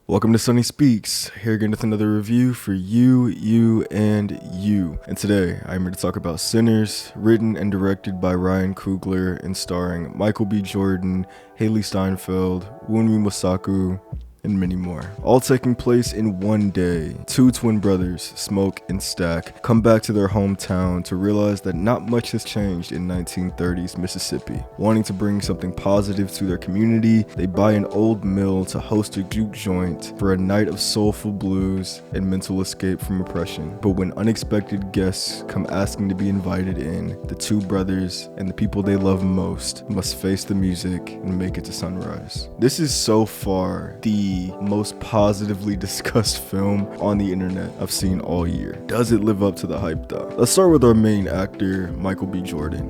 Welcome to SunnySpeaks, here again with another review for you, and you. And today, I'm here to talk about Sinners, written and directed by Ryan Coogler and starring Micheal B. Hailee Steinfeld, Wunmi Mosaku, and many more. All taking place in one day. Two twin brothers, Smoke and Stack, come back to their hometown to realize that not much has changed in 1930s Mississippi. Wanting to bring something positive to their community, they buy an old mill to host a juke joint for a night of soulful blues and mental escape from oppression. But when unexpected guests come asking to be invited in, the two brothers and the people they love most must face the music and make it to sunrise. This is so far the most positively discussed film on the internet I've seen all year. Does it live up to the hype though? Let's start with our main actor, Micheal B.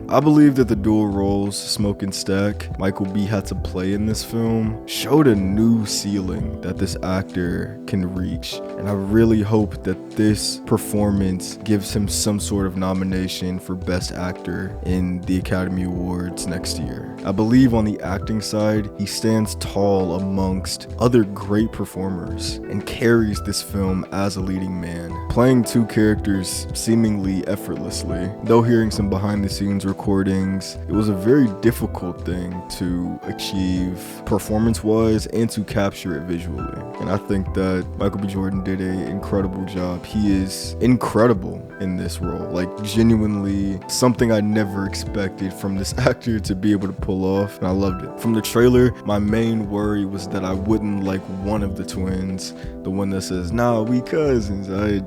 I believe that the dual roles, Smoke and Stack, Micheal B. had to play in this film showed a new ceiling that this actor can reach, and I really hope that this performance gives him some sort of nomination for Best Actor in the Academy Awards next year. I believe on the acting side, he stands tall amongst other great performers and carries this film as a leading man, playing two characters seemingly effortlessly. Though hearing some behind the scenes recordings, it was a very difficult thing to achieve performance wise and to capture it visually. And I think that Micheal B. did an incredible job. He is incredible in this role, like genuinely something I never expected from this actor to be able to pull off, and I loved it. From the trailer, my main worry was that I wouldn't like one of the twins, the one that says, "Nah, we cousins." I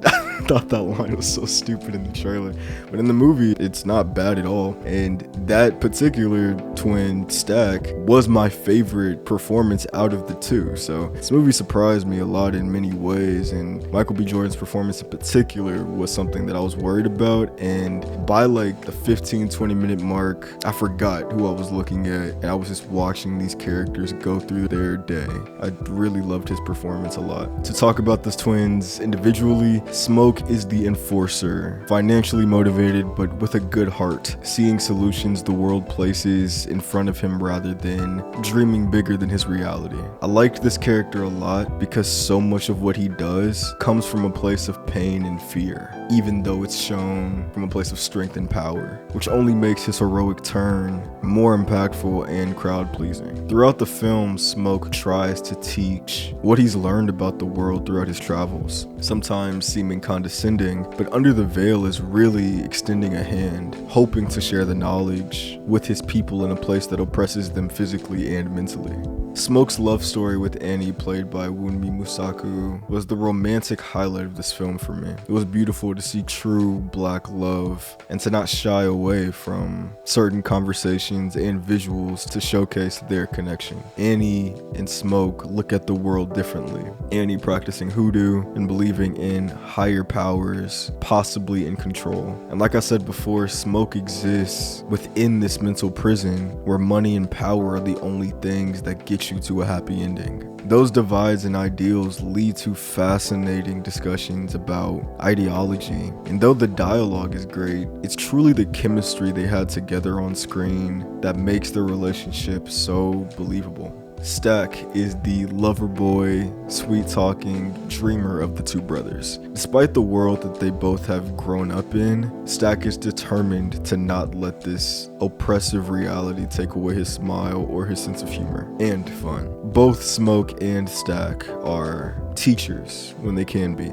thought that line was so stupid in the trailer, but in the movie, it's not bad at all. And that particular twin, Stack, was my favorite performance out of the two. So this movie surprised me a lot in many ways, and Micheal B. performance in particular was something that I was worried about. And by like the 15-20 minute mark, I forgot who I was looking at, and I was just watching these characters go through their day. I really loved his performance a lot. To talk about the twins individually, Smoke is the enforcer, financially motivated but with a good heart, seeing solutions the world places in front of him rather than dreaming bigger than his reality. I liked this character a lot because so much of what he does comes from a place of pain and fear, even though it's shown from a place of strength and power, which only makes his heroic turn more impactful and crowd-pleasing. Throughout the film, Smoke tries to teach what he's learned about the world throughout his travels, sometimes seeming condescending, but under the veil is really extending a hand, hoping to share the knowledge with his people in a place that oppresses them physically and mentally. Smoke's love story with Annie, played by Wunmi Mosaku, was the romantic highlight of this film for me. It was beautiful to see true black love and to not shy away from certain conversations and visuals to showcase their connection. Annie and Smoke look at the world differently. Annie practicing hoodoo and believing in higher powers, possibly in control. And like I said before, Smoke exists within this mental prison where money and power are the only things that get you to a happy ending. Those divides and ideals lead to fascinating discussions about ideology, and though the dialogue is great, it's truly the chemistry they had together on screen that makes their relationship so believable. Stack is the lover boy, sweet-talking dreamer of the two brothers. Despite the world that they both have grown up in, Stack is determined to not let this oppressive reality take away his smile or his sense of humor and fun. Both Smoke and Stack are teachers when they can be,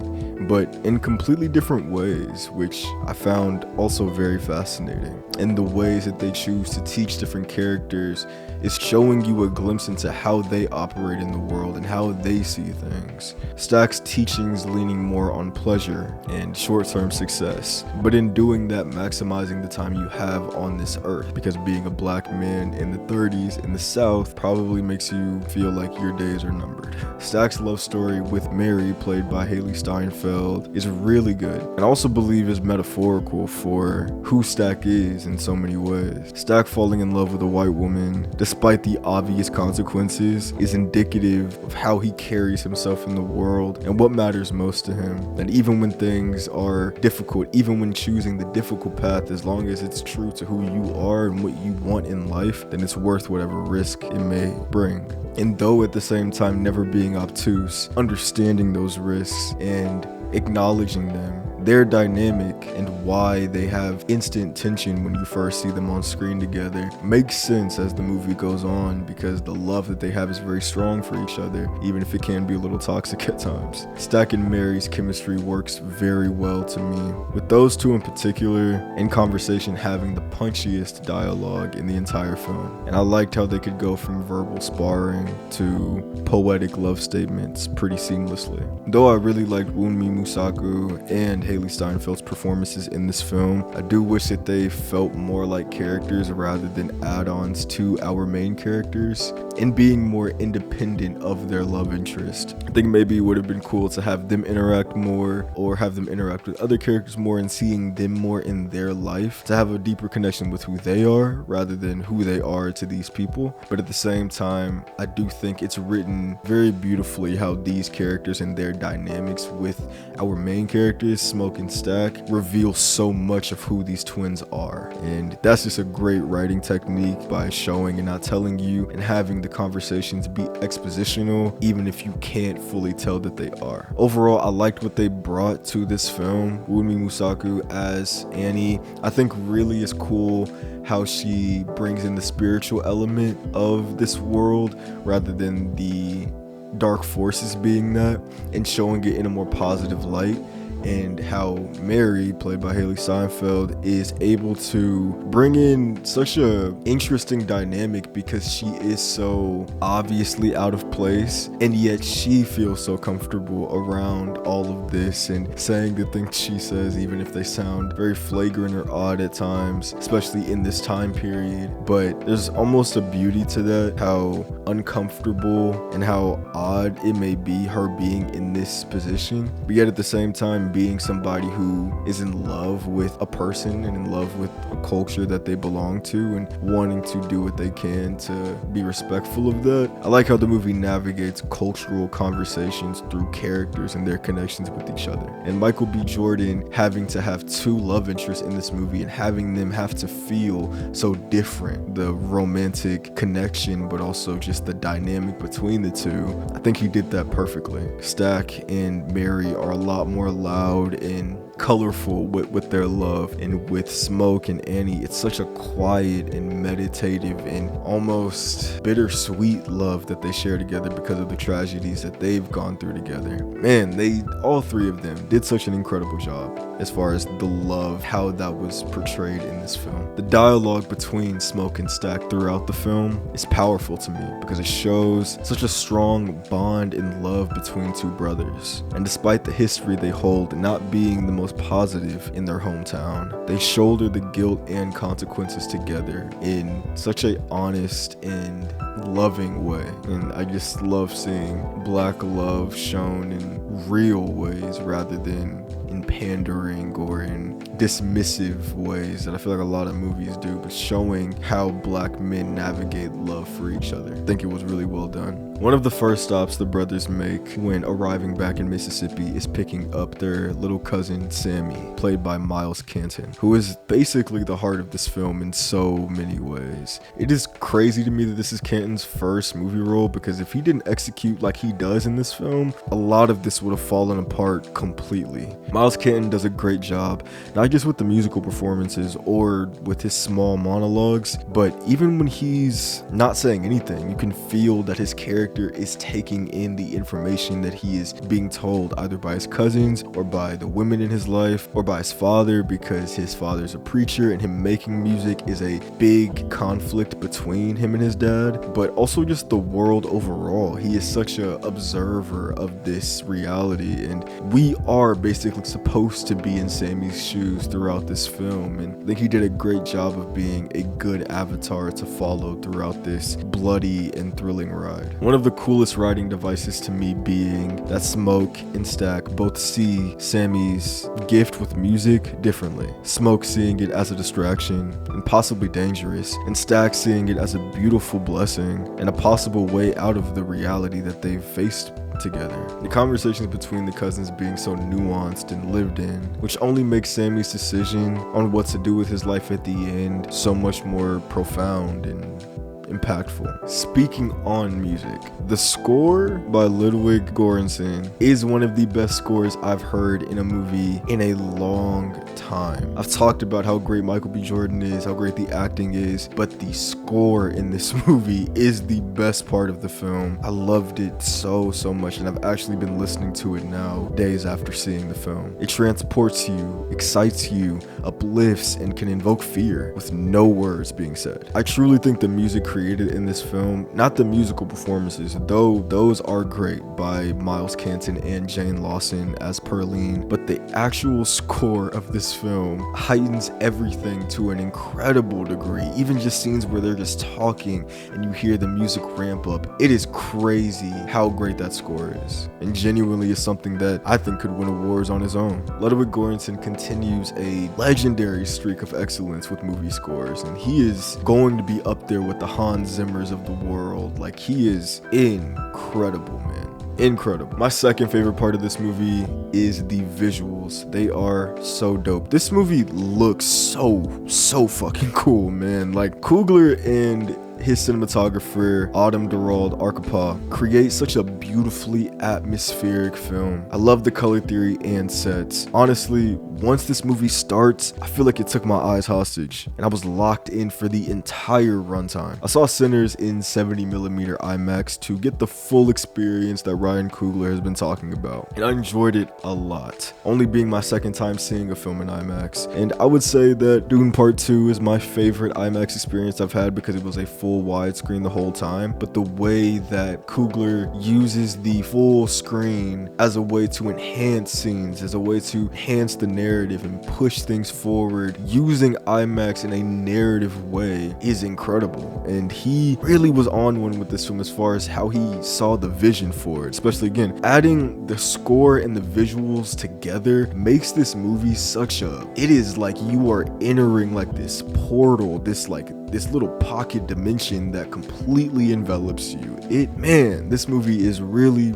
but in completely different ways, which I found also very fascinating. And the ways that they choose to teach different characters is showing you a glimpse into how they operate in the world and how they see things. Stack's teachings leaning more on pleasure and short-term success, but in doing that, maximizing the time you have on this earth, because being a black man in the 30s in the South probably makes you feel like your days are numbered. Stack's love story with Mary, played by Hailee Steinfeld, is really good, and I also believe is metaphorical for who Stack is in so many ways. Stack falling in love with a white woman, despite the obvious consequences, is indicative of how he carries himself in the world and what matters most to him. And even when things are difficult, even when choosing the difficult path, as long as it's true to who you are and what you want in life, then it's worth whatever risk it may bring. And though at the same time never being obtuse, understanding those risks and acknowledging them, their dynamic and why they have instant tension when you first see them on screen together makes sense as the movie goes on, because the love that they have is very strong for each other, even if it can be a little toxic at times. Stack and Mary's chemistry works very well to me, with those two in particular in conversation having the punchiest dialogue in the entire film. And I liked how they could go from verbal sparring to poetic love statements pretty seamlessly. Though I really liked Wunmi Mosaku and Hailee Steinfeld's performances in this film, I do wish that they felt more like characters rather than add-ons to our main characters, and being more independent of their love interest. I think maybe it would have been cool to have them interact more, or have them interact with other characters more and seeing them more in their life, to have a deeper connection with who they are rather than who they are to these people. But at the same time, I do think it's written very beautifully how these characters and their dynamics with our main characters, Smoke and Stack, reveal so much of who these twins are. And that's just a great writing technique, by showing and not telling you, and having the conversations be expositional even if you can't fully tell that they are. Overall, I liked what they brought to this film. Wunmi Mosaku as Annie, I think really is cool how she brings in the spiritual element of this world rather than the dark forces being that, and showing it in a more positive light. And how Mary, played by Hailee Steinfeld, is able to bring in such a interesting dynamic, because she is so obviously out of place, and yet she feels so comfortable around all of this and saying the things she says, even if they sound very flagrant or odd at times, especially in this time period. But there's almost a beauty to that, how uncomfortable and how odd it may be her being in this position, but yet at the same time being somebody who is in love with a person and in love with a culture that they belong to, and wanting to do what they can to be respectful of that. I like how the movie navigates cultural conversations through characters and their connections with each other. And Micheal B. Jordan having to have two love interests in this movie and having them have to feel so different, the romantic connection but also just the dynamic between the two, I think he did that perfectly. Stack and Mary are a lot more loud and colorful with their love, and with Smoke and Annie, it's such a quiet and meditative and almost bittersweet love that they share together because of the tragedies that they've gone through together. Man, all three of them did such an incredible job as far as the love, how that was portrayed in this film. The dialogue between Smoke and Stack throughout the film is powerful to me, because it shows such a strong bond and love between two brothers. And despite the history they hold not being the most positive in their hometown, they shoulder the guilt and consequences together in such a honest and loving way. And I just love seeing black love shown in real ways rather than in pandering or in dismissive ways that I feel like a lot of movies do, but showing how black men navigate love for each other. I think it was really well done. One of the first stops the brothers make when arriving back in Mississippi is picking up their little cousin Sammie, played by Miles Caton, who is basically the heart of this film in so many ways. It is crazy to me that this is Caton's first movie role, because if he didn't execute like he does in this film, a lot of this would have fallen apart completely. Miles Caton does a great job, not just with the musical performances or with his small monologues, but even when he's not saying anything, you can feel that his character is taking in the information that he is being told, either by his cousins or by the women in his life or by his father, because his father's a preacher and him making music is a big conflict between him and his dad, but also just the world overall. He is such a observer of this reality, and we are basically supposed to be in Sammie's shoes throughout this film, and I think he did a great job of being a good avatar to follow throughout this bloody and thrilling ride. One of the coolest writing devices to me being that Smoke and Stack both see Sammie's gift with music differently. Smoke seeing it as a distraction and possibly dangerous, and Stack seeing it as a beautiful blessing and a possible way out of the reality that they've faced together. The conversations between the cousins being so nuanced and lived in, which only makes Sammie's decision on what to do with his life at the end so much more profound and impactful. Speaking on music, the score by Ludwig Gorranson is one of the best scores I've heard in a movie in a long time. I've talked about how great Micheal B. Jordan is, how great the acting is, but the score in this movie is the best part of the film. I loved it so much, and I've actually been listening to it now days after seeing the film. It transports you, excites you, uplifts, and can invoke fear with no words being said. I truly think the music created in this film, not the musical performances, though those are great by Miles Caton and Jane Lawson as Perline, but the actual score of this film heightens everything to an incredible degree. Even just scenes where they're just talking and you hear the music ramp up, it is crazy how great that score is, and genuinely is something that I think could win awards on his own. Ludwig Göransson continues a legendary streak of excellence with movie scores, and he is going to be up there with the Hans Zimmers of the world. Like, he is incredible, man. Incredible. My second favorite part of this movie is the visuals. They are so dope. This movie looks so fucking cool, man. Like, Coogler and his cinematographer, Autumn Derald Arkapaw, create such a beautifully atmospheric film. I love the color theory and sets. Honestly, once this movie starts, I feel like it took my eyes hostage, and I was locked in for the entire runtime. I saw Sinners in 70mm IMAX to get the full experience that Ryan Coogler has been talking about, and I enjoyed it a lot, only being my second time seeing a film in IMAX. And I would say that Dune Part 2 is my favorite IMAX experience I've had because it was a full widescreen the whole time, but the way that Coogler uses the full screen as a way to enhance scenes, as a way to enhance the narrative and push things forward using IMAX in a narrative way is incredible. And he really was on one with this film as far as how he saw the vision for it, especially again adding the score and the visuals together makes this movie it is like you are entering like this portal, this little pocket dimension that completely envelops you. This movie is really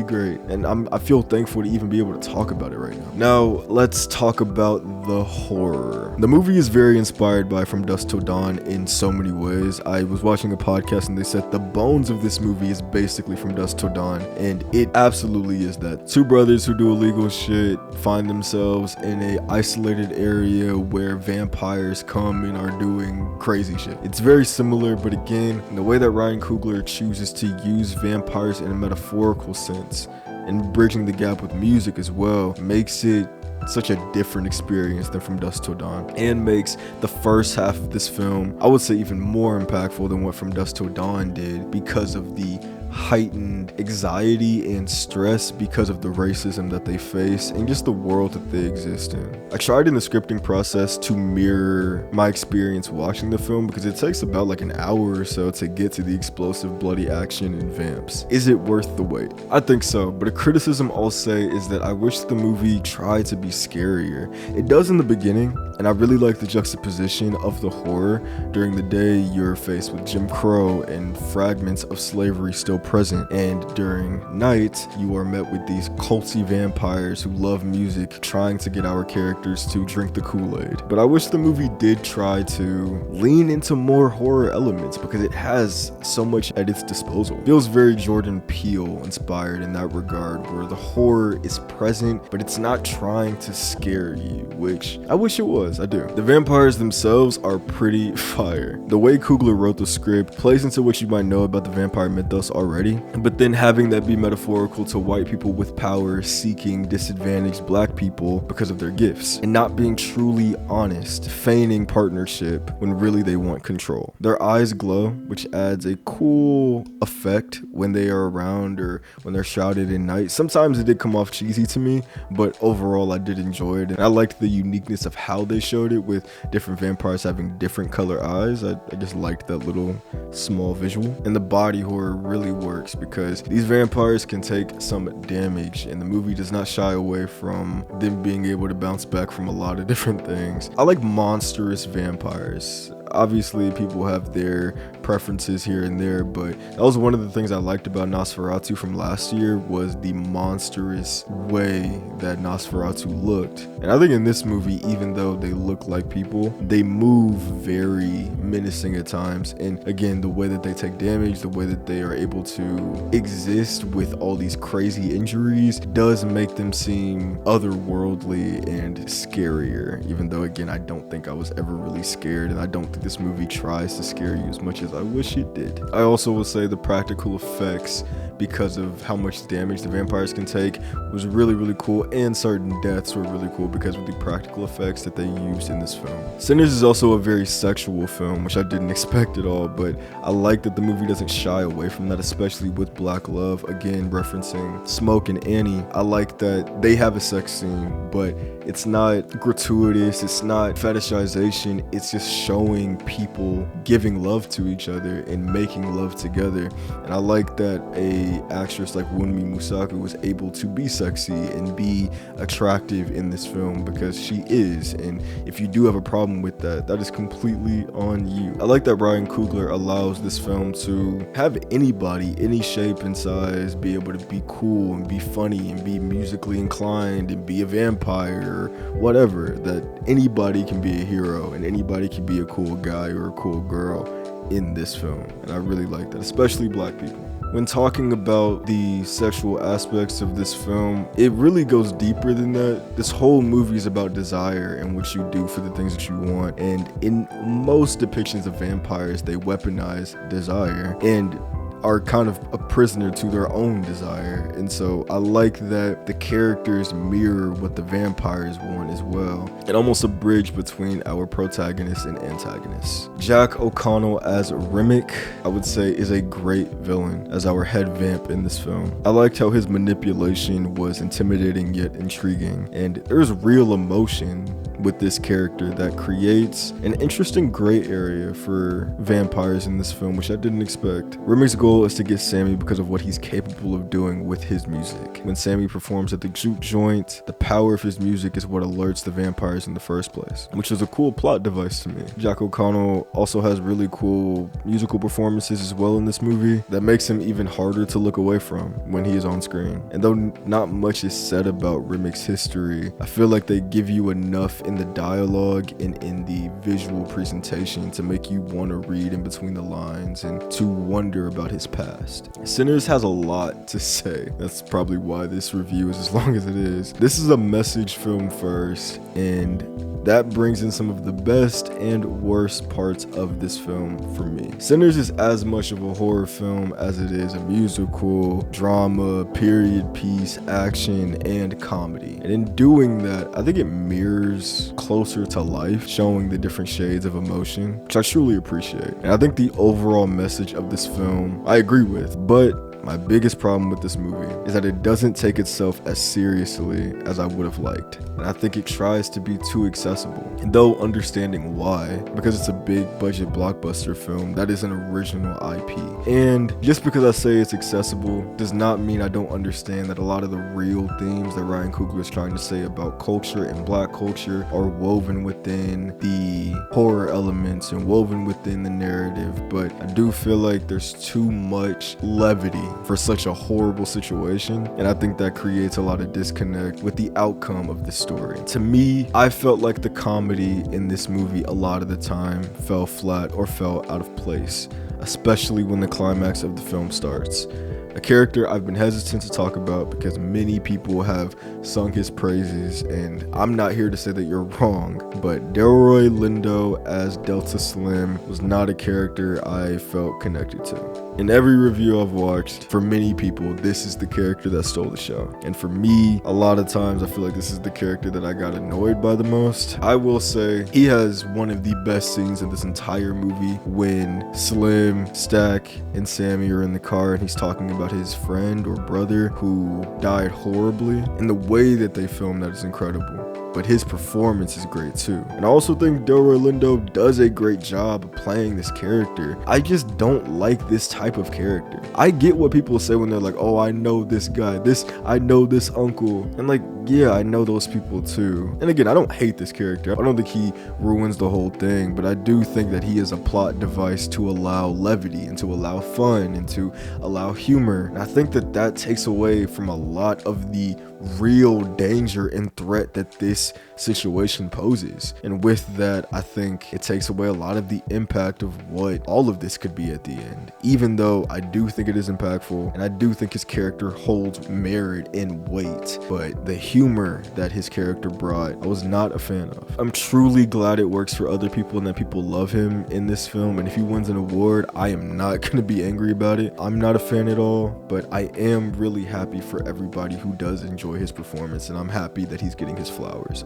great, and I feel thankful to even be able to talk about it right now. Now let's talk about the horror. The movie is very inspired by From Dusk Till Dawn in so many ways. I was watching a podcast and they said the bones of this movie is basically From Dusk Till Dawn, and it absolutely is that. Two brothers who do illegal shit find themselves in a isolated area where vampires come and are doing crazy shit. It's very similar, but again, the way that Ryan Coogler chooses to use vampires in a metaphorical sense and bridging the gap with music as well makes it such a different experience than From Dusk Till Dawn, and makes the first half of this film, I would say, even more impactful than what From Dusk Till Dawn did because of the heightened anxiety and stress because of the racism that they face and just the world that they exist in. I tried in the scripting process to mirror my experience watching the film because it takes about like an hour or so to get to the explosive bloody action in Vamps. Is it worth the wait? I think so, but a criticism I'll say is that I wish the movie tried to be scarier. It does in the beginning, and I really like the juxtaposition of the horror. During the day, you're faced with Jim Crow and fragments of slavery still present, and during night, you are met with these culty vampires who love music trying to get our characters to drink the Kool-Aid. But I wish the movie did try to lean into more horror elements because it has so much at its disposal. It feels very Jordan Peele inspired in that regard, where the horror is present, but it's not trying to scare you, which I wish it was. I do. The vampires themselves are pretty fire. The way Coogler wrote the script plays into what you might know about the vampire mythos already, but then having that be metaphorical to white people with power seeking disadvantaged black people because of their gifts, and not being truly honest, feigning partnership when really they want control. Their eyes glow, which adds a cool effect when they are around or when they're shrouded in night. Sometimes it did come off cheesy to me, but overall I did enjoy it, and I liked the uniqueness of how they showed it with different vampires having different color eyes. I just liked that little small visual. And the body horror really works because these vampires can take some damage, and the movie does not shy away from them being able to bounce back from a lot of different things. I like monstrous vampires. obviously people have their preferences here and there, but that was one of the things I liked about Nosferatu from last year, was the monstrous way that Nosferatu looked. And I think in this movie, even though they look like people, they move very menacing at times. And again, the way that they take damage, the way that they are able to exist with all these crazy injuries does make them seem otherworldly and scarier, even though again, I don't think I was ever really scared, and I don't think this movie tries to scare you as much as I wish it did. I also will say the practical effects, because of how much damage the vampires can take, was really cool, and certain deaths were really cool because of the practical effects that they used in this film. Sinners is also a very sexual film, which I didn't expect at all, but I like that the movie doesn't shy away from that, especially with Black Love, again referencing Smoke and Annie. I like that they have a sex scene, but it's not gratuitous, it's not fetishization, it's just showing people giving love to each other and making love together. And I like that a actress like Wunmi Mosaku was able to be sexy and be attractive in this film, because she is. And if you do have a problem with that, that is completely on you. I like that Ryan Coogler allows this film to have anybody, any shape and size, be able to be cool and be funny and be musically inclined and be a vampire or whatever, that anybody can be a hero and anybody can be a cool guy or a cool girl in this film. And I really like that, especially black people. When talking about the sexual aspects of this film, it really goes deeper than that. This whole movie is about desire and what you do for the things that you want. And in most depictions of vampires, they weaponize desire and are kind of a prisoner to their own desire. And so I like that the characters mirror what the vampires want as well, and almost a bridge between our protagonists and antagonists. Jack O'Connell as Remmick, I would say, is a great villain as our head vamp in this film. I liked how his manipulation was intimidating yet intriguing, and there's real emotion with this character that creates an interesting gray area for vampires in this film, which I didn't expect. Remmick's goal is to get Sammie because of what he's capable of doing with his music. When Sammie performs at the juke joint, the power of his music is what alerts the vampires in the first place, which is a cool plot device to me. Jack O'Connell also has really cool musical performances as well in this movie that makes him even harder to look away from when he is on screen. And though not much is said about Remmick's history, I feel like they give you enough in the dialogue and in the visual presentation to make you want to read in between the lines and to wonder about his past. Sinners has a lot to say. That's probably why this review is as long as it is. This is a message film first, and that brings in some of the best and worst parts of this film for me. Sinners is as much of a horror film as it is a musical, drama, period piece, action, and comedy. And in doing that, I think it mirrors closer to life, showing the different shades of emotion, which I truly appreciate. And I think the overall message of this film, I agree with, but my biggest problem with this movie is that it doesn't take itself as seriously as I would have liked. And I think it tries to be too accessible. And though understanding why, because it's a big budget blockbuster film that is an original IP. And just because I say it's accessible does not mean I don't understand that a lot of the real themes that Ryan Coogler is trying to say about culture and black culture are woven within the horror elements and woven within the narrative. But I do feel like there's too much levity for such a horrible situation, and I think that creates a lot of disconnect with the outcome of the story. To me, I felt like the comedy in this movie a lot of the time fell flat or fell out of place, especially when the climax of the film starts. A character I've been hesitant to talk about because many people have sung his praises, and I'm not here to say that you're wrong, but Delroy Lindo as Delta Slim was not a character I felt connected to. In every review I've watched, for many people, this is the character that stole the show. And for me, a lot of times I feel like this is the character that I got annoyed by the most. I will say he has one of the best scenes in this entire movie when Slim, Stack, and Sammie are in the car and he's talking about his friend or brother who died horribly. And the way that they film that is incredible. but his performance is great too. And I also think Delroy Lindo does a great job of playing this character. I just don't like this type of character. I get what people say when they're like, oh, I know this guy, I know this uncle, and like, yeah, I know those people too. And again, I don't hate this character. I don't think he ruins the whole thing, but I do think that he is a plot device to allow levity and to allow fun and to allow humor. And I think that that takes away from a lot of the real danger and threat that this situation poses. And with that, I think it takes away a lot of the impact of what all of this could be at the end. Even though I do think it is impactful and I do think his character holds merit and weight, but the humor that his character brought, I was not a fan of. I'm truly glad it works for other people and that people love him in this film, and if he wins an award, I am not gonna be angry about it. I'm not a fan at all, but I am really happy for everybody who does enjoy his performance, and I'm happy that he's getting his flowers.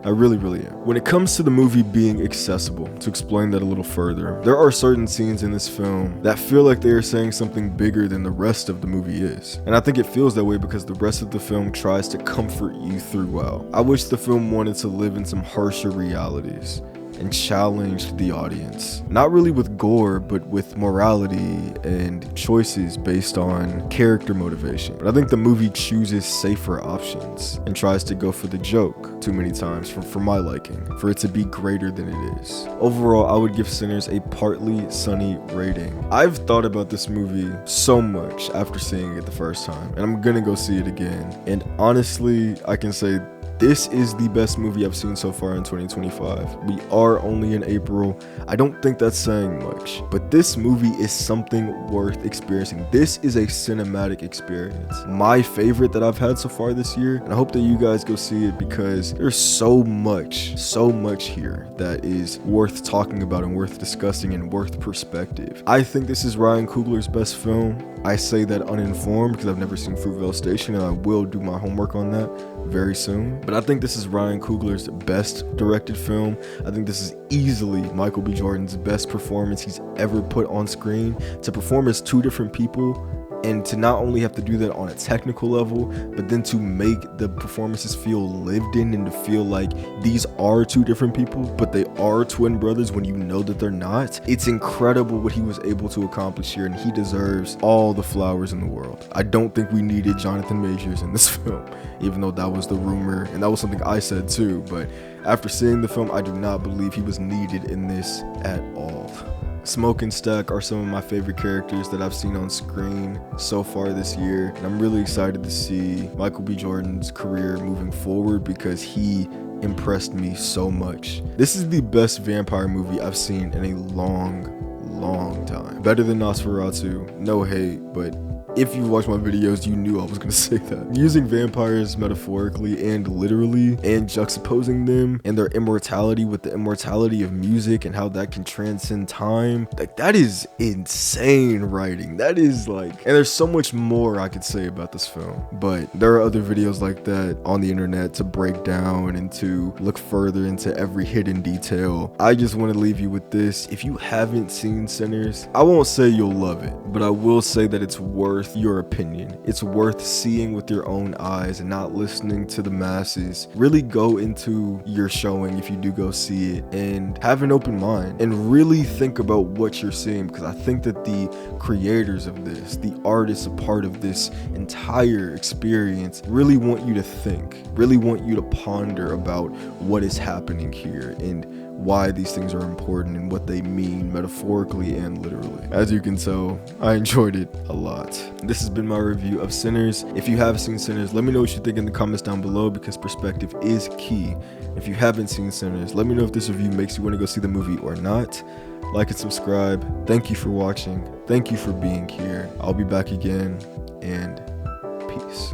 I really am. When it comes to the movie being accessible, to explain that a little further, there are certain scenes in this film that feel like they are saying something bigger than the rest of the movie is. And I think it feels that way because the rest of the film tries to comfort you throughout. I wish the film wanted to live in some harsher realities and challenged the audience, not really with gore, but with morality and choices based on character motivation. But I think the movie chooses safer options and tries to go for the joke too many times for my liking, for it to be greater than it is. Overall, I would give Sinners a partly sunny rating. I've thought about this movie so much after seeing it the first time, and I'm gonna go see it again. And honestly, I can say this is the best movie I've seen so far in 2025. We are only in April. I don't think that's saying much, but this movie is something worth experiencing. This is a cinematic experience. My favorite that I've had so far this year, and I hope that you guys go see it because there's so much here that is worth talking about and worth discussing and worth perspective. I think this is Ryan Coogler's best film. I say that uninformed because I've never seen Fruitvale Station, and I will do my homework on that very soon. But I think this is Ryan Coogler's best directed film. I think this is easily Micheal B. Jordan's best performance he's ever put on screen. To perform as two different people, and to not only have to do that on a technical level, but then to make the performances feel lived in and to feel like these are two different people, but they are twin brothers when you know that they're not. It's incredible what he was able to accomplish here, and he deserves all the flowers in the world. I don't think we needed Jonathan Majors in this film, even though that was the rumor, and that was something I said too, but after seeing the film, I do not believe he was needed in this at all. Smoke and Stack are some of my favorite characters that I've seen on screen so far this year, and I'm really excited to see Micheal B. Jordan's career moving forward because he impressed me so much. This is the best vampire movie I've seen in a long time. Better than Nosferatu, no hate, but if you watch my videos, you knew I was going to say that. Using vampires metaphorically and literally, and juxtaposing them and their immortality with the immortality of music and how that can transcend time, like, that is insane writing. That is like, and there's so much more I could say about this film, but there are other videos like that on the internet to break down and to look further into every hidden detail. I just want to leave you with this. If you haven't seen Sinners, I won't say you'll love it, but I will say that it's worth your opinion. It's worth seeing with your own eyes and not listening to the masses. Really go into your showing if you do go see it and have an open mind and really think about what you're seeing, because I think that the creators of this, the artists a part of this entire experience, really want you to think, really want you to ponder about what is happening here and why these things are important and what they mean metaphorically and literally. As you can tell, I enjoyed it a lot. This has been my review of Sinners. If you have seen Sinners, let me know what you think in the comments down below, because perspective is key. If you haven't seen Sinners, let me know if this review makes you want to go see the movie or not. Like and subscribe. Thank you for watching. Thank you for being here. I'll be back again, and peace.